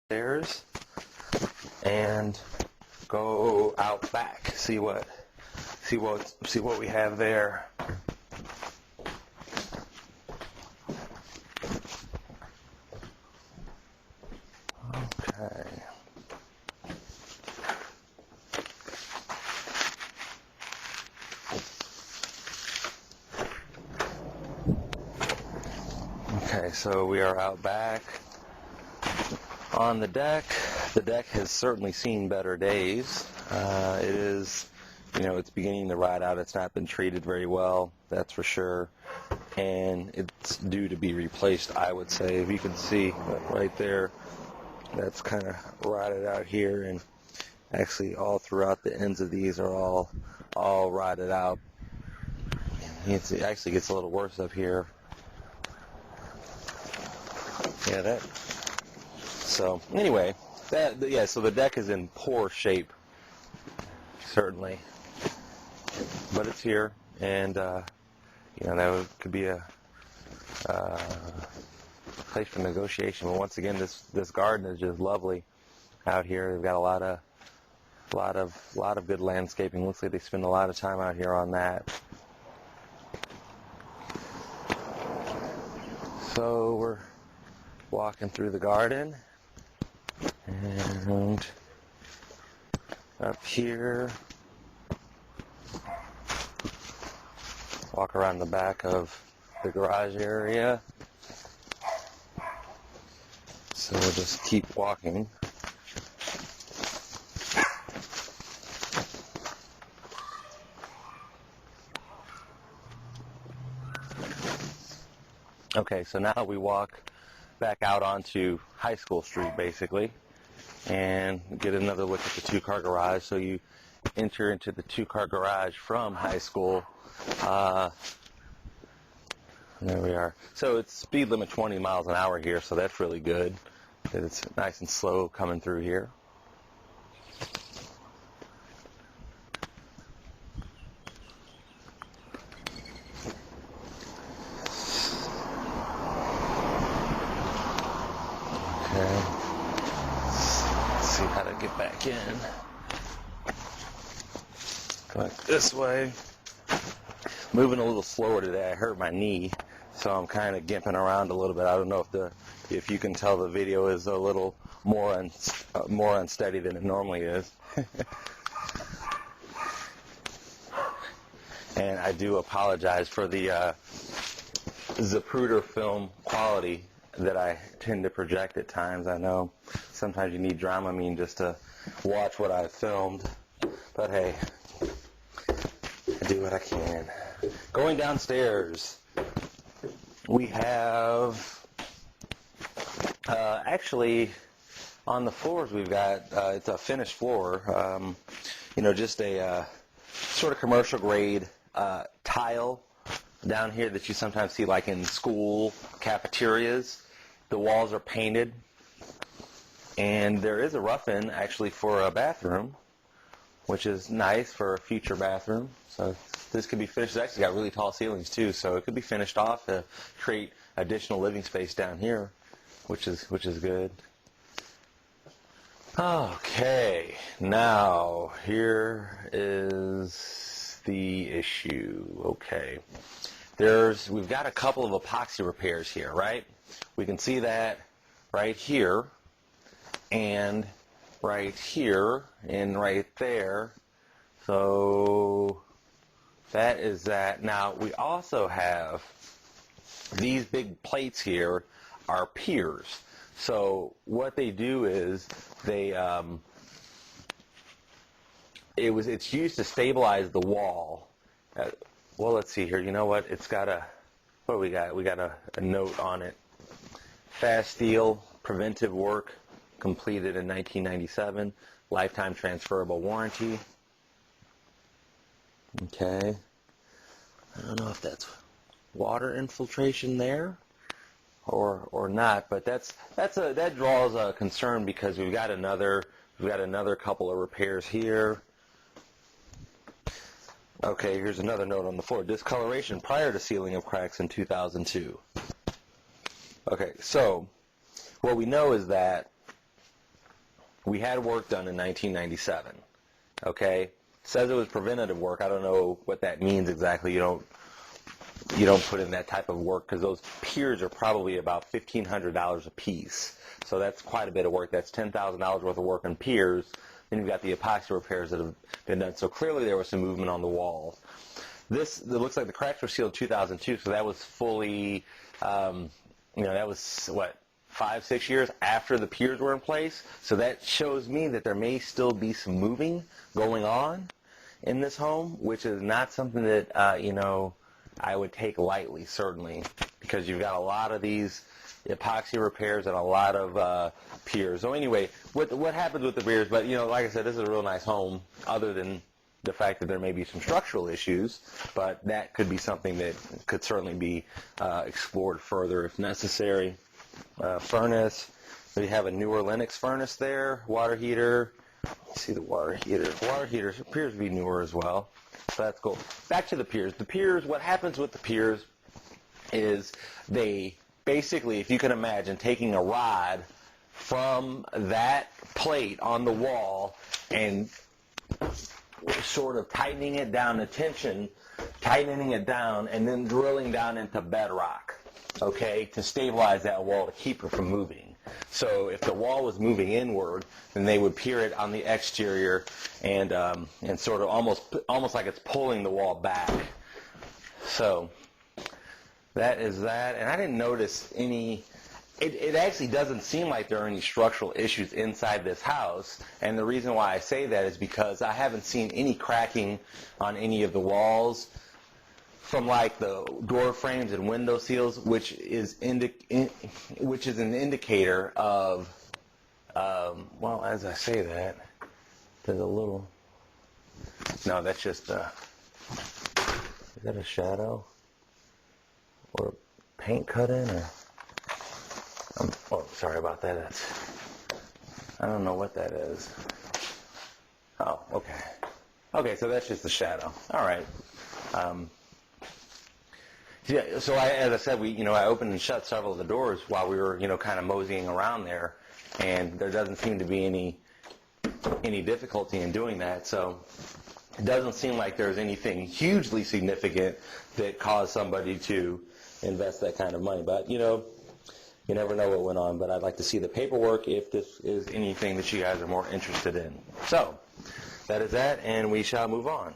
stairs and go out back. See what we have there. Okay. Okay, so we are out back on the deck. The deck has certainly seen better days. It is, it's beginning to rot out. It's not been treated very well, that's for sure. And it's due to be replaced, I would say. If you can see right there, that's kind of rotted out here, and actually all throughout the ends of these are all rotted out. It actually gets a little worse up here. Yeah, so anyway, so the deck is in poor shape, certainly, but it's here, and could be a place for negotiation. But once again, this garden is just lovely out here. They've got a lot of good landscaping. Looks like they spend a lot of time out here on that. So we're walking through the garden, and up here, walk around the back of the garage area. So we'll just keep walking. Okay, so now we walk back out onto High School Street, basically, and get another look at the two-car garage. So you enter into the two-car garage from High School. There we are. So it's speed limit 20 miles an hour here, so that's really good. It's nice and slow coming through here. Okay. Let's see how to get back in. Going this way. Moving a little slower today. I hurt my knee, so I'm kind of gimping around a little bit. I don't know if you can tell the video is a little more unsteady than it normally is. And I do apologize for the Zapruder film quality that I tend to project at times. I know sometimes you need Dramamine just to watch what I filmed, but hey, I do what I can. Going downstairs, we have actually on the floors we've got it's a finished floor, just a sort of commercial grade tile down here that you sometimes see like in school cafeterias. The walls are painted, and there is a rough-in actually for a bathroom, which is nice for a future bathroom. So this could be finished. It's actually got really tall ceilings too, so it could be finished off to create additional living space down here, which is good. Okay, now here is the issue. Okay, we've got a couple of epoxy repairs here, right? We can see that right here, and right here, and right there. So that is that. Now we also have these big plates here are piers. So what they do is they it's used to stabilize the wall. Well, let's see here. You know what? It's got what do we got? We got a note on it. Fast steel, preventive work, completed in 1997. Lifetime transferable warranty. Okay. I don't know if that's water infiltration there or not, but that draws a concern because we've got another couple of repairs here. Okay, here's another note on the floor. Discoloration prior to sealing of cracks in 2002. Okay, so what we know is that we had work done in 1997. Okay, says it was preventative work. I don't know what that means exactly. You don't put in that type of work because those piers are probably about $1,500 a piece. So that's quite a bit of work. That's $10,000 worth of work on piers. Then you've got the epoxy repairs that have been done. So clearly there was some movement on the walls. It looks like the cracks were sealed 2002, so that was fully, that was, 5-6 years after the piers were in place. So that shows me that there may still be some moving going on in this home, which is not something that, I would take lightly, certainly, because you've got a lot of these epoxy repairs and a lot of piers. So anyway, what happens with the piers? But, like I said, this is a real nice home, other than the fact that there may be some structural issues, but that could be something that could certainly be explored further if necessary. Furnace, we have a newer Lennox furnace there, water heater. Let's see the water heater. Water heater appears to be newer as well, so that's cool. Back to the piers. The piers, what happens with the piers is they basically, if you can imagine, taking a rod from that plate on the wall and sort of tightening it down to tension, tightening it down, and then drilling down into bedrock, okay, to stabilize that wall to keep it from moving. So if the wall was moving inward, then they would pier it on the exterior and sort of almost like it's pulling the wall back. So that is that. And I didn't notice any. It actually doesn't seem like there are any structural issues inside this house, and the reason why I say that is because I haven't seen any cracking on any of the walls from like the door frames and window seals, which is an indicator of, well, as I say that, there's a little, no, that's just, is that a shadow or paint cut in, or? Oh, sorry about that. I don't know what that is. Oh, okay. Okay, so that's just the shadow. All right. Yeah. So as I said, I opened and shut several of the doors while we were, kind of moseying around there, and there doesn't seem to be any difficulty in doing that. So it doesn't seem like there's anything hugely significant that caused somebody to invest that kind of money. But you never know what went on, but I'd like to see the paperwork if this is anything that you guys are more interested in. So, that is that, and we shall move on.